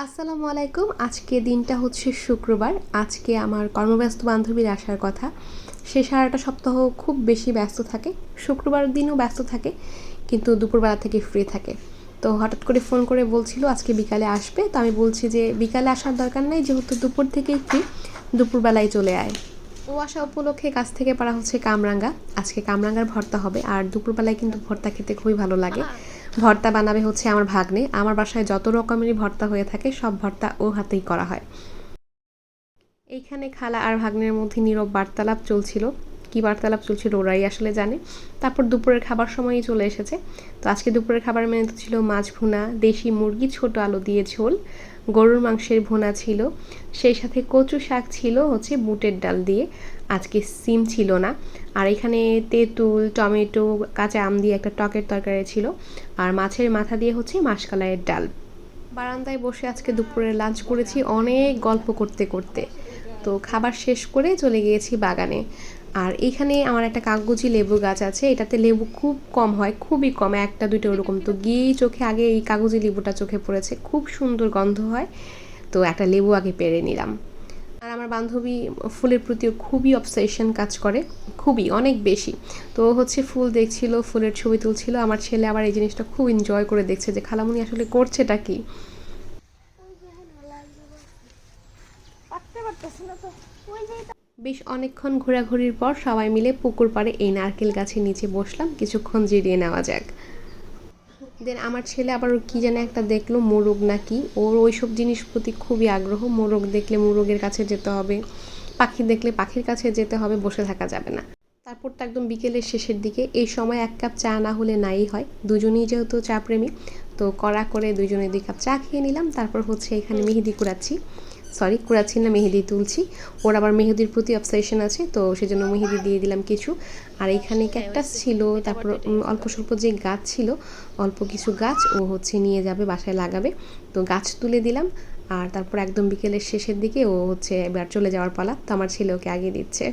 আসসালামু আলাইকুম। আজকে দিনটা হচ্ছে শুক্রবার। আজকে আমার কর্মব্যস্ত বান্ধবীর আসার কথা। সে সারাটা সপ্তাহ খুব বেশি ব্যস্ত থাকে। শুক্রবার দিনও ব্যস্ত থাকে, কিন্তু দুপুরবেলা থেকে ফ্রি থাকে। তো হঠাৎ করে ফোন করে বলছিল আজকে বিকালে আসবে। তো আমি বলছি যে বিকালে আসার দরকার নেই, যেহেতু দুপুর থেকেই ফ্রি, দুপুরবেলায় চলে আয়। ও আসা উপলক্ষে কাছ থেকে পাড়া হচ্ছে কামরাঙ্গা। আজকে কামরাঙ্গার ভর্তা হবে, আর দুপুরবেলায় কিন্তু ভর্তা খেতে খুবই ভালো লাগে। ভর্তা বানাবে হচ্ছে আমার ভাগ্নে। আমার বাসায় যত রকমেরই ভর্তা হয়ে থাকে সব ভর্তা ও হাতেই করা হয়। এইখানে খালা আর ভাগ্নের মধ্যে নীরব বার্তালাপ চলছিল। কি বার্তালাপ চলছিল ওরাই আসলে জানে। তারপর দুপুরের খাবার সময়ই চলে এসেছে। তো আজকে দুপুরের খাবার মেনুতে ছিল মাছ ভুনা, দেশি মুরগি ছোট আলু দিয়ে ঝোল, গরুর মাংসের ভুনা ছিল, সেই সাথে কচু শাক ছিল হচ্ছে বুটের ডাল দিয়ে। আজকে সিম ছিল না। আর এখানে তেঁতুল, টমেটো, কাঁচা আম দিয়ে একটা টকের তরকারি ছিল। আর মাছের মাথা দিয়ে হচ্ছে মাসকলাইয়ের ডাল। বারান্দায় বসে আজকে দুপুরে লাঞ্চ করেছি অনেক গল্প করতে করতে। তো খাবার শেষ করে চলে গিয়েছি বাগানে। আর এখানে আমার একটা কাগজি লেবু গাছ আছে, এটাতে লেবু খুব কম হয়, খুবই কম, একটা দুটো ওরকম। তো গিয়েই চোখে আগে এই কাগজি লেবুটা চোখে পড়েছে, খুব সুন্দর গন্ধ হয়। তো একটা লেবু আগে পেড়ে নিলাম। আর আমার বান্ধবী ফুলের প্রতিও খুবই অবসেশন কাজ করে, খুবই অনেক বেশি। তো হচ্ছে ফুল দেখছিল, ফুলের ছবি তুলছিল। আমার ছেলে আবার এই জিনিসটা খুব এনজয় করে দেখছে যে খালামুনি আসলে করছেটা কি। বেশ অনেকক্ষণ ঘোরাঘুরির পর সবাই মিলে পুকুর পাড়ে এই নারকেল গাছের নিচে বসলাম, কিছুক্ষণ জিরিয়ে নেওয়া যাক। দেন আমার ছেলে আবার কি যেন একটা দেখলো, মোরগ নাকি, ওর ওইসব জিনিস প্রতি খুবই আগ্রহ। মোরগ দেখলে মোরগের কাছে যেতে হবে, পাখি দেখলে পাখির কাছে যেতে হবে, বসে থাকা যাবে না। তারপর তো একদম বিকেলের শেষের দিকে, এই সময় এক কাপ চা না হলে নাই হয়। দুজনেই যেহেতু চা প্রেমী, তো কড়া করে দুজনে 2 কাপ চা খেয়ে নিলাম। তারপর হচ্ছে এখানে মেহেদি কুড়াচ্ছি, সরি কুড়াচ্ছি না, মেহেদি তুলছি। ওর আবার মেহেদির প্রতি অবসেশন আছে, তো সেজন্য মেহেদি দিয়ে দিলাম কিছু। আর এখানে ক্যাকটাস ছিল, তারপর অল্প স্বল্প যে গাছ ছিল, অল্প কিছু গাছ ও হচ্ছে নিয়ে যাবে, বাসায় লাগাবে। তো গাছ তুলে দিলাম। আর তারপর একদম বিকেলের শেষের দিকে ও হচ্ছে এবার চলে যাওয়ার পালা, তো আমার ছেলে ওকে আগে দিচ্ছে।